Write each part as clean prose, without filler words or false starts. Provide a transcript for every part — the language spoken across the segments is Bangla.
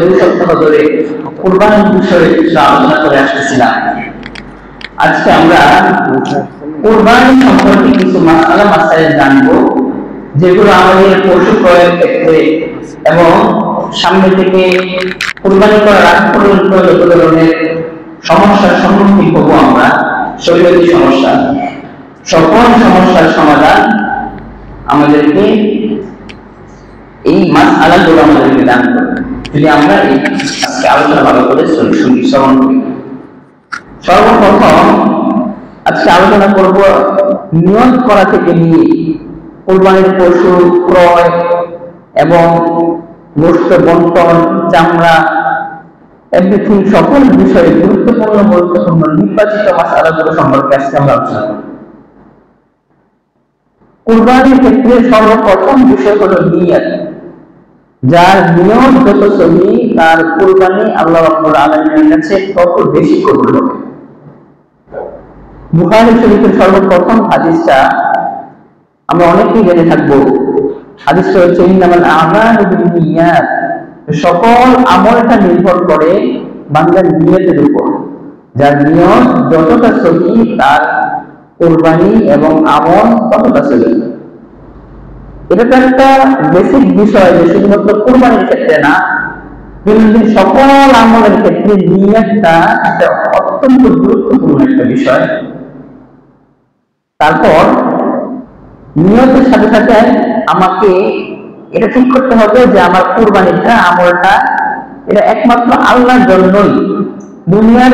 2 সপ্তাহ ধরে কুরবানির বিষয়ে কিছু আলোচনা করে আসতেছিলাম। আজকে আমরা কুরবানি সম্পর্কে কিছু মাসাইল জানবো, যেগুলো আমাদের পশু ক্রয়ের ক্ষেত্রে এবং সামনে থেকে কুরবানি করার আগ পর্যন্ত যত ধরনের সমস্যার সম্মুখীন হবো আমরা, শরীয়তি সমস্যা, সকল সমস্যার সমাধান আমাদেরকে এই মাসআলাগুলো আমাদেরকে দান করবে যদি আমরা এই আজকে আলোচনা ভালো করে শ্রবণ করি। সর্বপ্রথম আজকে আলোচনা করব নিয়ত করা থেকে নিয়ে কুরবানির পশু ক্রয় এবং গোশত বন্টন, চামড়া, এভরিথিং, সকল বিষয়ে গুরুত্বপূর্ণ নির্বাচিত মাসআলাগুলো সম্পর্কে আজকে আমরা আলোচনা করব। কুরবানির ক্ষেত্রে সর্বপ্রথম বিষয় হলো নিয়ত। যার নিয়ত যত সহি, তার কুরবানি আল্লাহ রাব্বুল আলামিনের কাছে তত বেশি কবুল হবে। বুখারী শরীফের সর্বপ্রথম হাদিসটা আমরা অনেকেই জেনে থাকবো। হাদিসটা হচ্ছে ইন্নামাল আমালু বিন্নিয়াত, সকল আমলটা নির্ভর করে বান্দার নিয়তের উপর। যার নিয়ত যতটা সহি, তার কুরবানি এবং আমল ততটা সহি। এটা তো একটা বেসিক বিষয় যে শুধুমাত্র কুরবানির ক্ষেত্রে না, কিন্তু সকল আমলের ক্ষেত্রে নিয়তটা একটা অত্যন্ত গুরুত্বপূর্ণ একটা বিষয়। তারপর নিয়তের সাথে সাথে আমাকে এটা ঠিক করতে হবে যে আমার কুরবানিটা, আমলটা, এটা একমাত্র আল্লাহর জন্যই, দুনিয়ার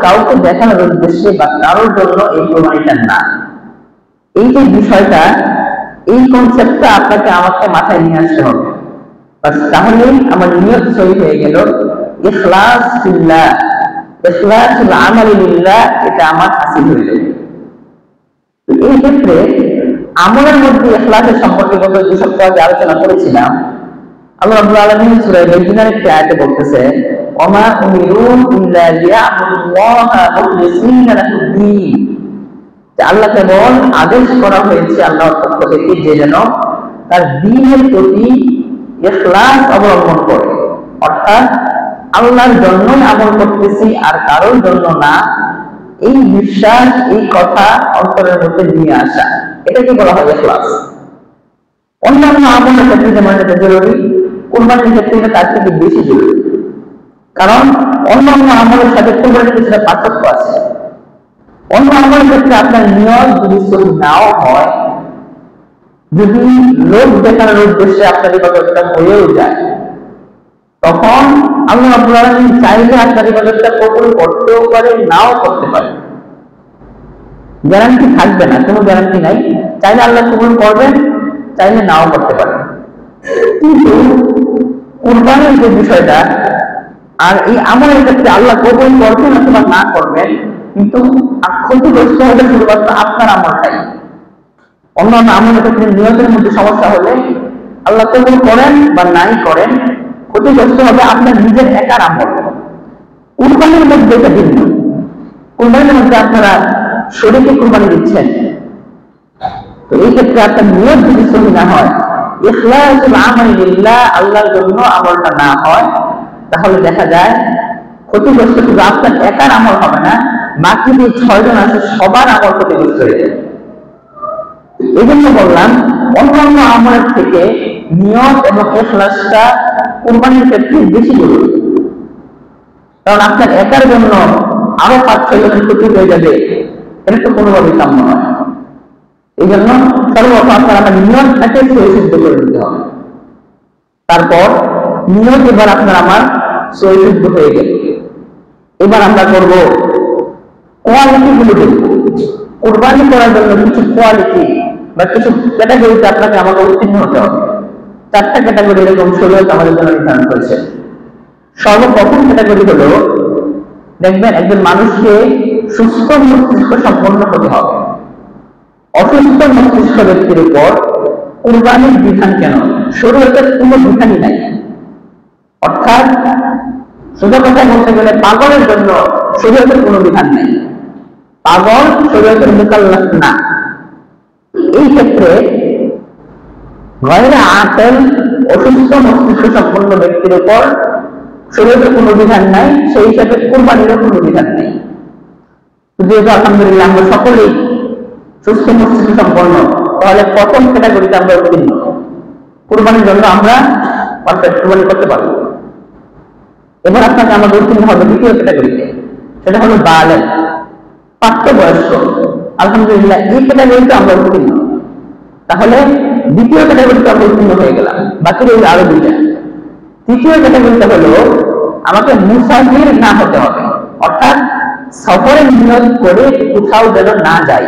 কাউকে দেখানোর উদ্দেশ্যে বা কারোর জন্য এই কুরবানিটা না। এই যে বিষয়টা, এই কনসেপ্টটা আমাকে মাথায় নিয়ে আসতে হবে। তাহলেই আমার নিয়ত সহি হয়ে গেল। ইখলাস ফিল্লাহ, ইখলাসুল আমালি লিল্লাহ, এটা আমার হাসিল হয়ে যাবে। এই ক্ষেত্রে আমলের মধ্যে ইখলাসের সম্পর্কে গত 2 সপ্তাহ আগে আলোচনা করেছিলাম। আল্লাহ রাব্বুল আলামিন সূরা বাইয়িনার একটা আয়াতে বলতেছে, ওমা উমিরু ইল্লা লিয়াবুদুল্লাহা মুখলিসিনা লাহুদ্দীন, যে আল্লাহ কেবল আদেশ করা হয়েছে আল্লাহর পক্ষ থেকে যে যেন তার দ্বীনের প্রতি ইখলাস অবলম্বন করে, অর্থাৎ আল্লাহর জন্যই আমল করতেছি আর কারোর জন্য না, এই বিশ্বাস, এই কথা অন্তরের মধ্যে নিয়ে আসা, এটাকে বলা হয় ইখলাস। অন্যান্য আমলের ক্ষেত্রে যেমন এটা জরুরি, কুরবানির ক্ষেত্রে এটা তার থেকে বেশি জরুরি। কারণ অন্যান্য আমলের সাথে কুরবানির কিছুটা পার্থক্য আছে। অন্য আমলের ক্ষেত্রে আপনার নিয়ত যদি সহি নাও হয়, যদি লোক দেখানোর উদ্দেশ্যে আপনার ইবাদতটা হয়েও যায়, তখন আল্লাহ রাব্বুল আলামিন চাইলে আপনার ইবাদতটা কবুল করতেও পারে, নাও করতে পারে। গ্যারান্টি থাকবে না, কোনো গ্যারান্টি নাই। চাইলে আল্লাহ কবুল করবেন, চাইলে নাও করতে পারেন। কিন্তু কুরবানির যে বিষয়টা, আর এই আমলের ক্ষেত্রে আল্লাহ কবুল করবেন অথবা না করবেন, কিন্তু ক্ষতিগ্রস্ত হবে শুধুমাত্র আপনার আমলটাই। অন্যান্য আমলের ক্ষেত্রে নিয়তের মধ্যে সমস্যা হলে আল্লাহ কবুল করেন বা নাই করেন, ক্ষতিগ্রস্ত হবে আপনার নিজের একার আমল। কুরবানির মধ্যে এটা ভিন্ন। কুরবানির মধ্যে আপনারা শরীকে কুরবানি দিচ্ছেন, তো এই ক্ষেত্রে আপনার নিয়ত যদি সহি না হয়, ইখলাসুল আমালি লিল্লাহ, আল্লাহর জন্য আমলটা না হয়, তাহলে দেখা যায় ক্ষতিগ্রস্ত শুধু আপনার একার আমল হবে না, বাকি যে 6 জন আছে সবার আমল ক্ষতিগ্রস্ত হয়ে যাবে। এই জন্য বললাম, অন্যান্য আমলের থেকে নিয়ত এবং ইখলাসটা কুরবানির ক্ষেত্রে বেশি জরুরি। কারণ আপনার একার জন্য আরো 5-6 জনের ক্ষতি হয়ে যাবে, এটা তো কোনোভাবেই কাম্য নয়। এই জন্য সর্বপ্রথম আপনার নিয়তটাকে সহিশুদ্ধ করে দিতে হবে। তারপর নিয়ত এবার আমার সহিশুদ্ধ হয়ে গেল, এবার আমরা করব কোয়ালিটি গুলো দেখব। কুরবানি করার জন্য কিছু কোয়ালিটি বা কিছু ক্যাটাগরিতে আমাকে উত্তীর্ণ হতে হবে। 4টা ক্যাটাগরি এরকম শরীয়ত আমাদের জন্য নির্ধারণ করেছে। সর্বপ্রথম ক্যাটাগরি হলো, দেখবেন একজন মানুষকে সুস্থ মস্তিষ্ক সম্পন্ন হতে হবে। অসুস্থ মস্তিষ্ক ব্যক্তির উপর কুরবানির বিধান কেন? শরীয়তের কোনো বিধানই নাই। অর্থাৎ সোজা কথা বলতে গেলে পাগলের জন্য শরীয়তের কোনো বিধান নেই। পাগল শরীয়তের মুকাল্লাফ না। এই ক্ষেত্রে গায়রে আকল, অসুস্থ মস্তিষ্ক সম্পন্ন ব্যক্তির উপর শরীয়তে কোনো বিধান নাই, সেই হিসাবে কুরবানিরও কোনো বিধান নেই। যেহেতু আলহামদুলিল্লাহ আমরা সকলেই সুস্থ মস্তিষ্ক সম্পন্ন, তাহলে প্রথম ক্যাটাগরিতে আমরা উত্তীর্ণ। কুরবানির জন্য আমরা পারফেক্ট কুরবানি করতে পারবো। এবার আপনাকে আমাদের উত্তীর্ণ হবে দ্বিতীয় ক্যাটাগরিতে, সেটা হলো বালেগ, প্রাপ্তবয়স্ক। আলহামদুলিল্লাহ এই ক্যাটাগরিতে আমরা উত্তীর্ণ। তাহলে দ্বিতীয় ক্যাটাগরিতে আমরা উত্তীর্ণ হয়ে গেলাম, বাকি রইল আরো দুইটা। তৃতীয় ক্যাটাগরিটা হলো আমাকে মুসাফির না হতে হবে, অর্থাৎ সফরে নিয়ত করে কোথাও যেন না যাই,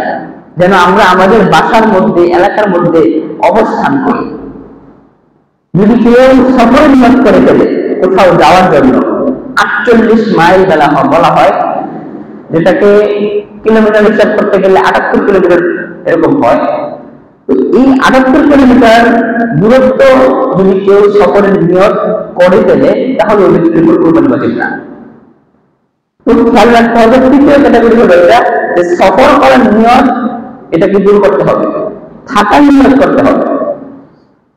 যেন আমরা আমাদের বাসার মধ্যে এলাকার মধ্যে অবস্থান করি। যদি কেউ সফরে নিয়ত করে ফেলে কোথাও যাওয়ার জন্য 48 মাইল বলা হয়, যেটাকে কিলোমিটার হিসাব করতে গেলে 78 কিলোমিটার এরকম হয়। এই 78 কিলোমিটার দূরত্ব যদি কেউ সফরের নিয়ত করে ফেলে তাহলে ওই ব্যক্তির উপর কুরবানি ওয়াজিব না। তো খেয়াল রাখতে হবে তৃতীয় ক্যাটাগরি হলো এটা, যে সফর করার নিয়ত এটাকে দূর করতে হবে, থাকার নিয়ত করতে হবে।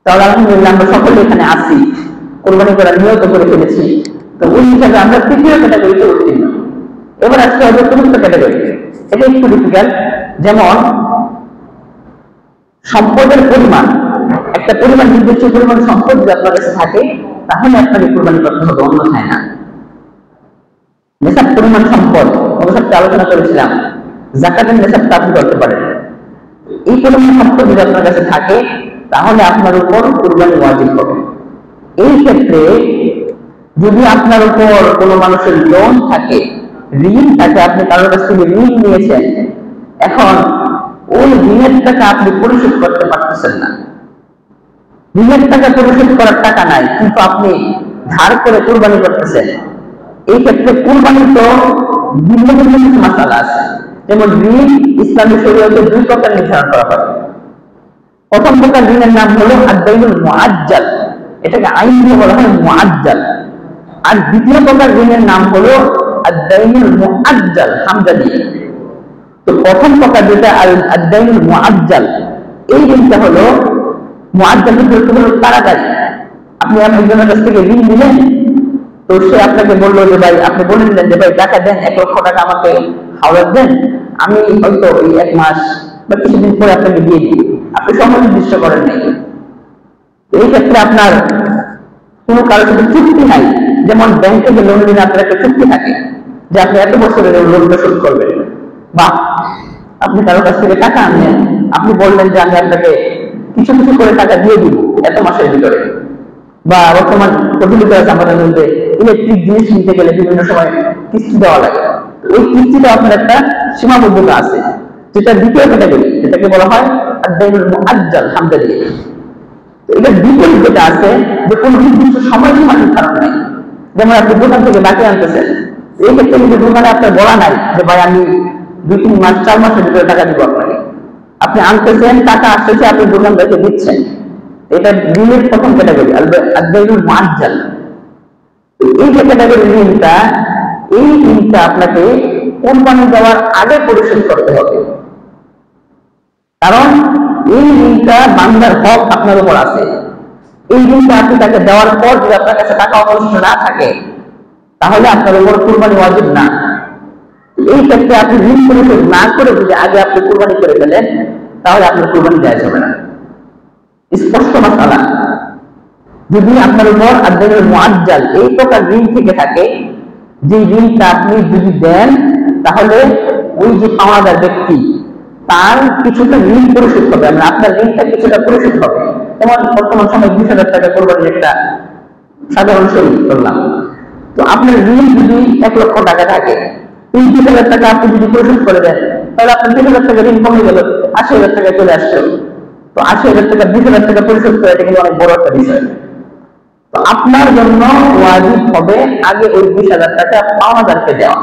তাহলে আলহামদুলিল্লাহ আমরা সকলে এখানে আসি, কুরবানি করার নিয়ত করে ফেলেছি, তো ওই হিসাবে আমরা তৃতীয় ক্যাটাগরিতে উত্তীর্ণ। এবার আসতে হবে চতুর্থ ক্যাটাগরি। এটা একটু ডিফিকাল্ট। যেমন সম্পদের পরিমাণ, একটা পরিমাণ নির্দিষ্ট পরিমাণ সম্পদ যদি আপনার কাছে থাকে তাহলে আপনাকে কুরবানি করতে হবে, অন্যথায় না। নেশাব পরিমাণ সম্পদ আমরা সাথে আলোচনা করেছিলাম, যাকাতের নেশাবটা আপনি করতে পারেন। এই পরিমাণ সম্পদ যদি আপনার কাছে থাকে তাহলে আপনার উপর কুরবানি ওয়াজিব হবে। এই ক্ষেত্রে যদি আপনার উপর কোনো মানুষের লোন থাকে, ঋণ থাকে, আপনি কারোর কাছ থেকে ঋণ নিয়েছেন, এখন ওই ঋণের টাকা আপনি পরিশোধ করতে পারতেছেন না, ঋণের টাকা পরিশোধ করার টাকা নাই, কিন্তু আপনি ধার করে কুরবানি করতেছেন, এই ক্ষেত্রে কুরবানি তো ভিন্ন ভিন্ন কিছু মাসালা আছে। যেমন ঋণ ইসলামী শরীয়তে দুই প্রকার নির্ধারণ করা হয়। প্রথম প্রকার ঋণের নাম হলো আদ-দাইনুল মুআজ্জাল, এটাকে আইন দিয়ে বলা হয় মুআজ্জাল। আর দ্বিতীয় প্রকার ঋণের নাম হলো আদ-দাইনুল মুআজ্জাল, হামজা দিয়ে। তো প্রথম প্রকার যেটা আদ-দাইনুল মুআজ্জাল, এই ঋণটা হলো মুআজ্জাল হলো তাড়াতাড়ি। আপনি একজনের কাছ থেকে ঋণ নিলেন, তো সে আপনাকে বললো যে ভাই, আপনি বলে দিলেন যে ভাই টাকা দেন, 1 লক্ষ টাকা আমাকে হাওলাত দেন, আমি হয়তো এই 1 মাস বা কিছুদিন পরে আপনাকে দিয়ে দিই। আপনি সময় নির্দিষ্ট করেন নাই। এই ক্ষেত্রে আপনার কোনো কারোর সাথে চুক্তি নাই। যেমন ব্যাংকে যে লোন নিলে আপনার একটা চুক্তি থাকে যে আপনি এত বছরের লোনটা শোধ করবেন, বা আপনি কারোর কাছ থেকে টাকা আনলেন, আপনি বললেন যে আমি আপনাকে কিছু কিছু করে টাকা দিয়ে দিব এত মাসের ভিতরে। বা বর্তমান প্রচলিত আছে আমাদের মধ্যে ইলেকট্রিক জিনিস নিতে গেলে বিভিন্ন সময় কিস্তি দেওয়া লাগে, ওই কিস্তিটা আপনার একটা সীমাবদ্ধতা আছে, যেটা দ্বিতীয় ক্যাটাগরি, যেটাকে বলা হয় আদ-দাইনুল মুআজ্জাল, হামজা দিয়ে। এটা বিপরীত যেটা আছে, যে কোনো নির্দিষ্ট সময়সীমা নির্ধারণ নাই। যেমন আপনি দোকান থেকে বাকি আনতেছেন, এই ক্ষেত্রে কিন্তু দোকানে আপনার বলা নাই যে ভাই আমি 2-3 মাস 4 মাসের ভিতরে টাকা দিব আপনাকে। আপনি আনতেছেন, টাকা আসতেছে, আপনি দোকানদারকে দিচ্ছেন। এটা ঋণের প্রথম ক্যাটাগরি, আদ-দাইনুল মুআজ্জাল। এই যে ক্যাটাগরি ঋণটা, এই ঋণটা আপনাকে কোরবানি দেওয়ার আগে পরিশোধ করতে হবে, কারণ এই ঋণটা বান্দার হক আপনার উপর আছে। এই ঋণটা আপনি তাকে দেওয়ার পর যদি আপনার কাছে টাকা অবশিষ্ট না থাকে তাহলে আপনার উপর কুরবানি ওয়াজিব না। এই ক্ষেত্রে আপনি ঋণ পরিশোধ না করে যদি আগে আপনি কুরবানি করে ফেলেন তাহলে আপনার কুরবানি দেওয়া যাবে না। স্পষ্ট মাসালা। যদি আপনার উপর আদ-দাইনুল মুআজ্জাল এই প্রকার ঋণ থেকে থাকে, যে ঋণটা আপনি যদি দেন তাহলে ওই যে পাওনাদার ব্যক্তি তার কিছুটা ঋণ পরিশোধ হবে, মানে আপনার ঋণটা কিছুটা পরিশোধ হবে। যেমন বর্তমান সময় 20,000 টাকা কোরবানির একটা সাধারণ শরীর করলাম, তো আপনার ঋণ যদি 1 লক্ষ টাকা থাকে, এই 20,000 টাকা আপনি যদি পরিশোধ করে দেন তাহলে আপনার 20,000 টাকা ঋণ কমে গেল, 80,000 টাকা চলে আসলো। তো 80,000 টাকা 20,000 টাকা পরিশোধ করে, এটা কিন্তু অনেক বড় একটা বিষয়। তো আপনার জন্য ওয়াজিব হবে আগে ওই 20,000 টাকা পাওনাদারকে দেওয়া।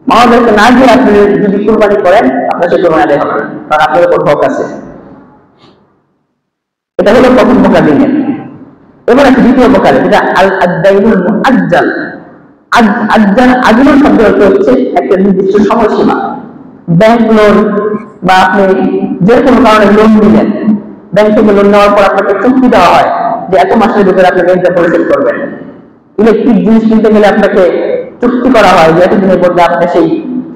পাওনাদারকে না দিয়ে আপনি যদি কুরবানি করেন আপনার সে কুরবানি আদায় হবে না, কারণ আপনার উপর হক আছে। এটা হলো প্রথম প্রকার ঋণের। এবার আছে দ্বিতীয় প্রকার, যেটা আদ-দাইনুল মুআজ্জাল। আজ্জাল শব্দের অর্থ হচ্ছে একটা নির্দিষ্ট সময়সীমা। ব্যাংক লোন বা আপনি যে কোনো কারণে লোন নিলেন, ব্যাংক থেকে লোন নেওয়ার পর আপনাকে চুক্তি দেওয়া হয় যে এত মাসের ভিতরে আপনি ঋণটা পরিশোধ করবেন। ইলেকট্রিক জিনিস কিনতে গেলে আপনাকে চুক্তি করা হয় যে এতদিনের মধ্যে আপনি সেই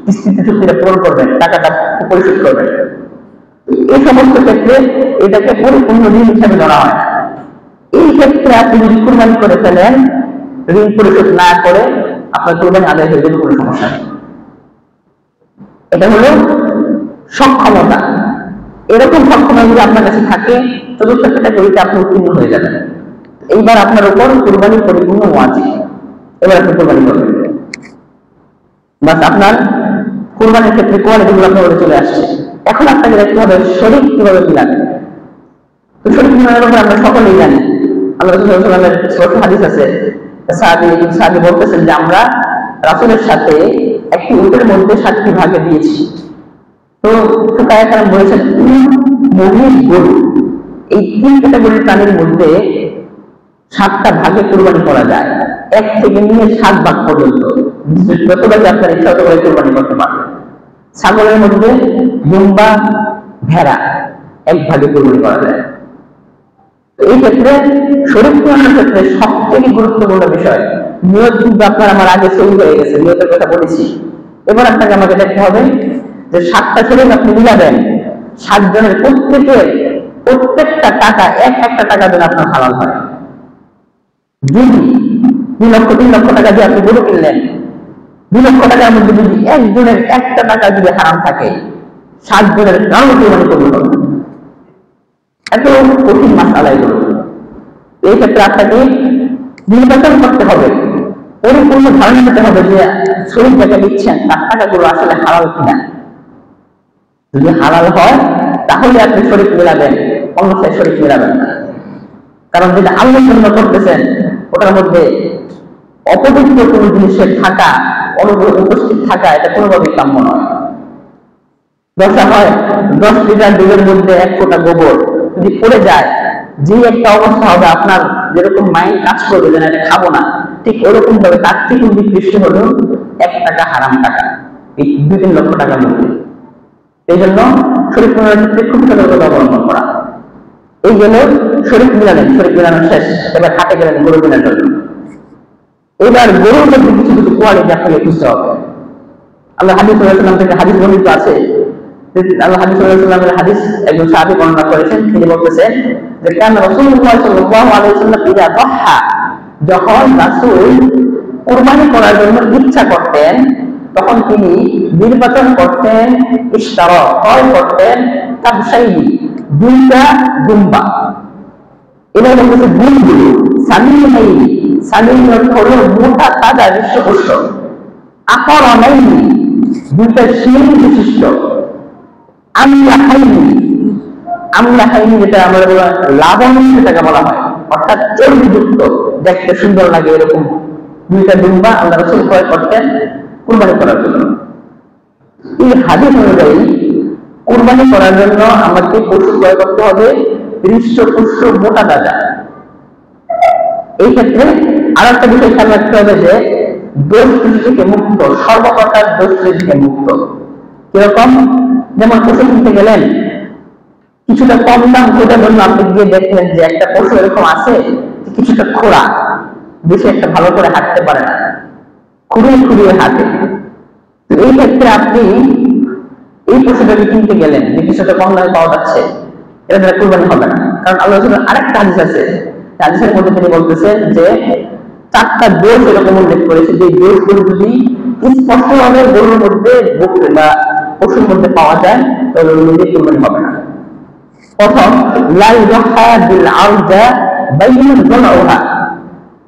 কিস্তিতে চুক্তিটা পূরণ করবেন, টাকাটা পরিশোধ করবেন। এই সমস্ত ক্ষেত্রে এটাকে পরিপূর্ণ ঋণ হিসাবে ধরা হয় না। এই ক্ষেত্রে আপনি যদি কুরবানি করে ফেলেন, ঋণ পরিশোধ না করে আপনার কুরবানি আদায় হয়ে যাবে, কোনো সমস্যা নেই। এটা হলো সক্ষমতা। এরকম সক্ষমতা যদি আপনার কাছে থাকে, চতুর্থ ক্যাটাগরিতে আপনি উত্তীর্ণ হয়ে যাবেন। এইবার আপনার উপর কুরবানি পরিপূর্ণ ওয়াজিব। এবার আপনি কুরবানি করবেন। বাস আপনার কুরবানির ক্ষেত্রে কোয়ালিটিগুলো আপনার চলে আসছে। এখন আপনাকে দেখতে হবে শরীক কিভাবে মিলাবেন। তো শরীক মিলানোর ব্যাপারে আমরা সকলেই জানি। আল্লাহ রাসূল সাল্লাল্লাহু আলাইহি ওয়াসাল্লামের ছোট হাদিস আছে, সাহাবী বলতেছেন যে আমরা রাসূলের সাথে একটি উটের মধ্যে 7টি ভাগে দিয়েছি। তো ফুকাহায়ে কেরাম বলেছেন মহিষ, গরু, এই 3 ক্যাটাগরির প্রাণীর মধ্যে 7টা ভাগে কুরবানি করা যায়। 1 থেকে নিয়ে 7 ভাগ পর্যন্ত যতভাবে আপনার ইচ্ছা তত করে কুরবানি করতে পারবেন। ছাগলের মধ্যে দুম্বা, ভেড়া 1 ভাগে কুরবানি করা যায়। এই ক্ষেত্রে শরীক কুরবানির ক্ষেত্রে সবথেকে গুরুত্বপূর্ণ বিষয় নিয়ত। কিন্তু আপনার আমার আগে সহি হয়ে গেছে, নিয়তের কথা বলেছি। এবার আপনাকে আমাকে দেখতে হবে যে 7টা শরীক আপনি মিলাবেন, 7 জনের প্রত্যেকটা টাকা একটা টাকা যেন আপনার হালাল হয়। যদি 2 লক্ষ 3 লক্ষ টাকা দিয়ে আপনি গরু কিনলেন, 2 লক্ষ টাকার মধ্যে যদি একজনের একটা টাকা যদি হারাম থাকে, 7 জনের কারো কুরবানি করতে হবে। এত কঠিন মাসালা এগুলো। এই ক্ষেত্রে আপনাকে নির্বাচন করতে হবে, পরিপূর্ণ ধারণা নিতে হবে যে শরীর যাকে দিচ্ছেন তার টাকাগুলো আসলে হালাল কিনা। যদি হালাল হয় তাহলে আপনি শরীক মিলাবেন, অন্যথায় শরীক মিলাবেন না। কারণ যেটা আল্লাহর জন্য করতেছেন ওটার মধ্যে অপবিত্র কোন জিনিসের থাকা, উপস্থিত থাকা, এটা কোনোভাবেই কাম্য নয়। দশা হয় 10 লিটার দুধের মধ্যে 1 ফোঁটা গোবর যদি পড়ে যায়, যে একটা অবস্থা হবে আপনার যেরকম মাইন্ড কাজ করবে যেন এটা খাবো না, ঠিক ওরকম ভাবে তার থেকে নিকৃষ্ট হলো 1 টাকা হারাম টাকা, এই 2-3 লক্ষ টাকার মধ্যে। এই জন্য শরীক মিলানোর ক্ষেত্রে খুব সতর্কতা অবলম্বন করা। এই জন্য শরীক মিলালেন, শরীক মিলানো শেষ, এবার হাটে গেলেন গরু কেনার জন্য। এবার গরুর মধ্যে কিছু কিছু কোয়ালিটি আপনাকে খুঁজতে হবে। আল্লাহ হাদিস সাল্লাল্লাহু আলাইহি ওয়াসাল্লাম থেকে হাদিস বর্ণিত আছে, আল্লাহ হাদিস সাল্লাল্লাহু আলাইহি ওয়াসাল্লামের হাদিস একজন সাহাবী বর্ণনা করেছেন। তিনি বলতেছেন যে কানা রাসূলুল্লাহ সাল্লাল্লাহু আলাইহি ওয়াসাল্লাম ইযা দাহা, যখন রাসূল কুরবানি করার জন্য ইচ্ছা করতেন তখন তিনি নির্বাচন করতেন, ইশতারা ক্রয় করতেন কাবশাইনি, 2টা দুম্বা। এবার বলতেছে দুমগুলো সামিনাইনি, সামিন অর্থ হলো মোটা তাজা হৃষ্টপুষ্ট, আকরানাইনি, 2টা শিং বিশিষ্ট, আমলাহাইনি, আমলাহাইনি যেটা আমরা লাবণী যেটাকে বলা হয়, অর্থাৎ চর্বিযুক্ত, দেখতে সুন্দর লাগে এরকম 2টা দুম্বা আল্লাহ রাসূল ক্রয় করতেন কুরবানি করার জন্য। এই হাদিস অনুযায়ী কুরবানি করার জন্য আমাকে পশু ক্রয় করতে হবে হৃষ্টপুষ্ট, মোটা তাজা। এই ক্ষেত্রে আর একটা বিষয় খেয়াল রাখতে হবে যে দোষ ত্রুটি থেকে মুক্ত, সর্বপ্রকার দোষ ত্রুটি থেকে মুক্ত। কিরকম? যেমন পশু কিনতে গেলেন, কিছুটা কম দাম খোঁজার জন্য আপনি গিয়ে দেখলেন যে একটা পশু এরকম আছে কিছুটা খোঁড়া, বেশি একটা ভালো করে হাঁটতে পারে না, খুঁড়িয়ে খুঁড়িয়ে হাঁটে। এই ক্ষেত্রে আপনি এই পশুটাকে কিনতে গেলেন যে কিছুটা কম দামে পাওয়া যাচ্ছে, এটা দ্বারা কুরবানি হবে না। কারণ আল্লাহ রাসূল আরেকটা হাদিস আছে, হাদিসের মধ্যে তিনি বলতেছেন যে 4টা দোষ এরকম উল্লেখ করেছে, যে দোষগুলো যদি স্পষ্টভাবে গরুর মধ্যে বা পশুর মধ্যে পাওয়া যায় তাহলে ওগুলো কুরবানি হবে না। প্রথম, লা ইউহা বিল আরজা বাইয়ুন যানউহা,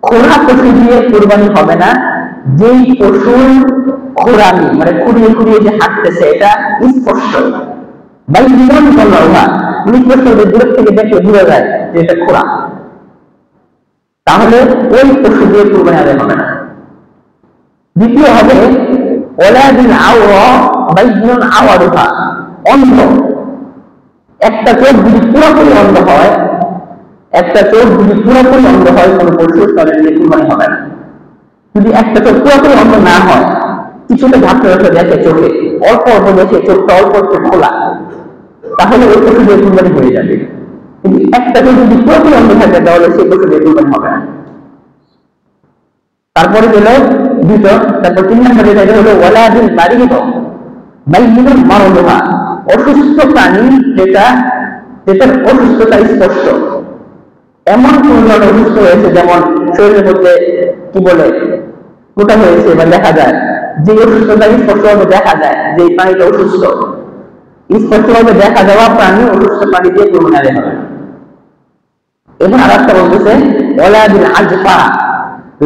খোঁড়া পশু দিয়ে কুরবানি হবে না। যেই পশুর খোঁড়ামি মানে খুঁড়িয়ে খুঁড়িয়ে যে হাঁটতেছে এটা স্পষ্ট, বাইয়ুন যানউহা, স্পষ্ট দূর থেকে দেখে বোঝা যায় যে এটা খোঁড়া, তাহলে ওই পশু দিয়ে কুরবানি আদায় হবে না। দ্বিতীয় হবে ওয়ালাদিন আওরা বাইয়ুন আওয়ারুহা, অন্ধ, একটা চোখ যদি পুরোপুরি অন্ধ হয়, একটা চোখ যদি পুরোপুরি অন্ধ হয় কোনো পশু, তাহলে কুরবানি হবে না। যদি একটা চোখ পুরোপুরি অন্ধ না হয়, কিছুটা ঝাঁকড়ে রেখে দেখে চোখে, অল্প অল্প দেখে চোখটা অল্প একটু খোলা, তাহলে ওই পশু দিয়ে কুরবানি হয়ে যাবে। কিন্তু একটা চোখ যদি পুরোপুরি অন্ধ থাকে তাহলে সেই পশু দিয়ে কুরবানি হবে না। তারপরে গেল দুটো, তারপর 3 নম্বরে হলো ওয়ালাদিল মারিদ বাইয়িনুল মারদুহা, অসুস্থ প্রাণী যেটার অসুস্থতা স্পষ্ট। এমন কোন ধরনের অসুস্থ হয়েছে যেমন শরীরের মধ্যে কি বলে গোটা হয়েছে বা দেখা যায়, যে অসুস্থতা স্পষ্টভাবে দেখা যায় যে এই প্রাণীটা অসুস্থ, স্পষ্টভাবে দেখা যাওয়া প্রাণী অসুস্থ প্রাণী দিয়ে কুরবানি আদায় হবে। এবং আর একটা বলতেছে ওয়ালাদিল আজফা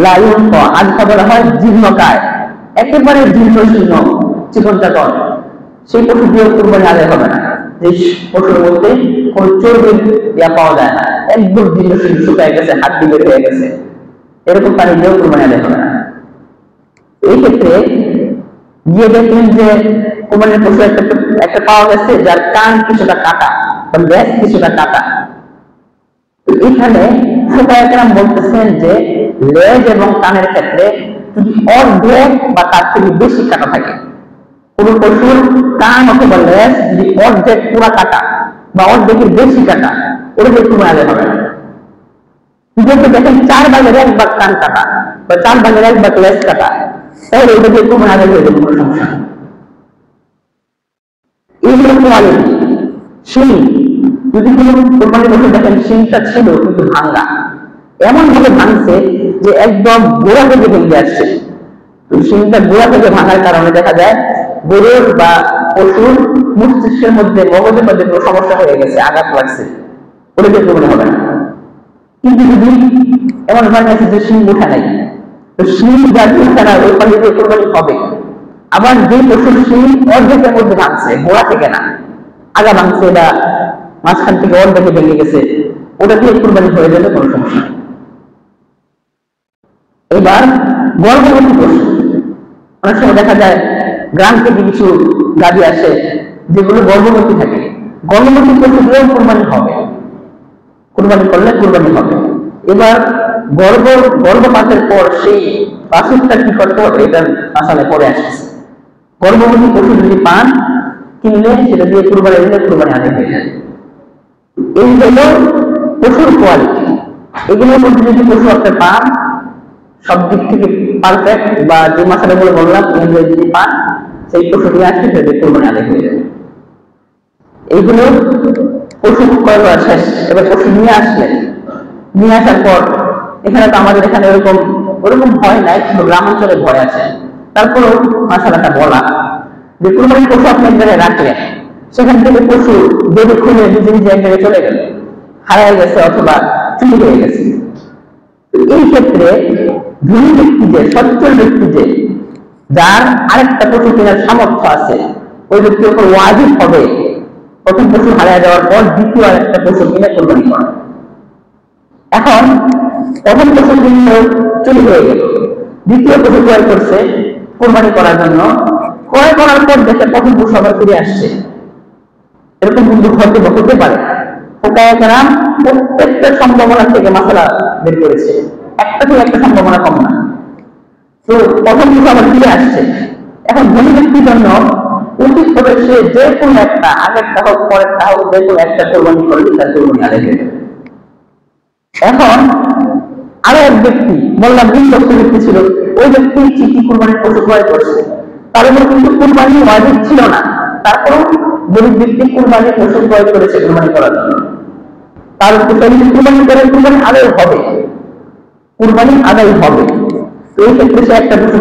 লা ইউনফা, আজফা বলা হয় জীর্ণকায়, একেবারে জীর্ণ শীর্ণ চিকন চাকন, সেই পশু দিয়ে কুরবানি আদায় হবে না। যে পশুর মধ্যে কোন চর্বির পাওয়া যায় না, একদম জীর্ণ শীর্ণ শুকায় গেছে, হাড্ডি বের হয়ে গেছে, এরকম প্রাণী দিয়েও কুরবানি আদায় হবে না। এই ক্ষেত্রে গিয়ে দেখলেন যে কুরবানির পশু একটা পাওয়া গেছে যার কান কিছুটা কাটা বা লেজ কিছুটা কাটা। এখানে ফুকাহায়ে বলতেছেন যে লেজ এবং কানের ক্ষেত্রে যদি অর্ধেক বা তার থেকে বেশি কাটা থাকে, কোন পশুর কান অথবা লেজ যদি অর্ধেক পুরা কাটা বা অর্ধেকের বেশি কাটা, ওটা দিয়ে কুরবানি আদায় হবে না। যদি দেখেন 4/1 ভাগ কান কাটা বা 4/1 ভাগ লেজ কাটা, তাহলে ওটা দিয়ে কুরবানি আদায় হয়ে যাবে, কোনো সমস্যা নেই। এইগুলো কোয়ালিটি। শিং, যদি কোনো কোরবানির পশু দেখেন শিংটা ছিল কিন্তু ভাঙ্গা, এমন ভাবে ভাঙছে যে একদম গোড়া থেকে ভেঙে আসছে। শিংটা গোড়া থেকে ভাঙার কারণে দেখা যায় গরুর বা পশুর মস্তিষ্কের মধ্যে মগজের মধ্যে কোনো সমস্যা হয়ে গেছে, আঘাত লাগছে, ওটা দিয়ে কুরবানি হবে না। কিন্তু যদি এমন ভাবে আছে যে শিং উঠা নাই, তো শিং যার উঠা না ওই পানি দিয়ে কুরবানি হবে। আবার যে পশুর শিং অর্ধেকের মধ্যে ভাঙছে, গোড়া থেকে না, আগা ভাঙছে বা মাঝখান থেকে অর্ধেকে ভেঙে গেছে, ওটা দিয়ে কুরবানি হয়ে যাবে, কোনো সমস্যা নেই। এবার গর্ভবতী পশু, অনেক সময় দেখা যায় গ্রাম থেকে কিছু গাড়ি আসে যেগুলো গর্ভবতী থাকে, গর্ভবতী পশু দিয়েও কুরবানি হবে, কুরবানি করলে কুরবানি হবে। এবার গর্ভপাতের পর সেই বাছুরটা কি করতে হবে, এটা আসলে পরে আসছে। গর্ভবতী পশু যদি পান কিনলে সেটা দিয়ে কুরবানি দিলে কুরবানি আদায় হয়ে যায়। এই হলো পশুর কোয়ালিটি। এগুলোর মধ্যে যদি পশু আপনি পান সব দিক থেকে পারফেক্ট, বা যে মশলাগুলো বললাম এগুলো যদি পান, সেই পশু দিয়ে আসলে সেটা দিয়ে কুরবানি আদায় হয়ে যাবে। এইগুলো পশু ক্রয় করা শেষ। এবার পশু নিয়ে আসলেন, নিয়ে আসার পর এখানে তো আমাদের এখানে ওরকম ভয় নাই, কিন্তু গ্রামাঞ্চলে ভয় আছে। তারপরেও মশলাটা বলা যে কুরবানির পশু আপনি এক জায়গায় রাখলেন, সেখান থেকে পশু বেঁধে খুলে নিজে নিজে এক জায়গায় চলে গেল, হারায় গেছে অথবা চুরি হয়ে গেছে। এই ক্ষেত্রে ধনী ব্যক্তি যে, সচ্ছল ব্যক্তি যে, যার আরেকটা পশু কেনার সামর্থ্য আছে, ওই ব্যক্তির উপর ওয়াজিব হবে প্রথম পশু হারিয়ে যাওয়ার পর দ্বিতীয় আরেকটা পশু কিনে কুরবানি করা। এখন প্রথম পশু কিনে চুরি হয়ে গেল, দ্বিতীয় পশু ক্রয় করছে কুরবানি করার জন্য, ক্রয় করার পর দেখে প্রথম পশু আবার ফিরে আসছে, এরকম কিন্তু হতে পারে। ফুকাহায়ে কেরাম প্রত্যেকটা সম্ভাবনা থেকে মাসআলা বের করেছে, একটা থেকে একটা সম্ভাবনা কম না। তো প্রথম পশু আবার ফিরে আসছে, এখন ধনী ব্যক্তির জন্য উচিত হবে সে যে কোনো একটা, আগেরটা হোক পরেরটা হোক, যে কোনো একটা কুরবানি করলে তার কুরবানি আদায় হয়ে যাবে। এখন আরো এক ব্যক্তি, বললাম ঋণগ্রস্ত ব্যক্তি ছিল, ওই ব্যক্তি ঠিকই কুরবানির পশু ক্রয় করছে, তার উপর কিন্তু কুরবানি ওয়াজিব ছিল না, তারপরও গরিব ব্যক্তি কুরবানির পশু ক্রয় করেছে কুরবানি করার জন্য, তার উপর কুরবানি করে কুরবানি আদায় হবে, কুরবানি আদায় হবে। তো এই ক্ষেত্রে সে একটা পশু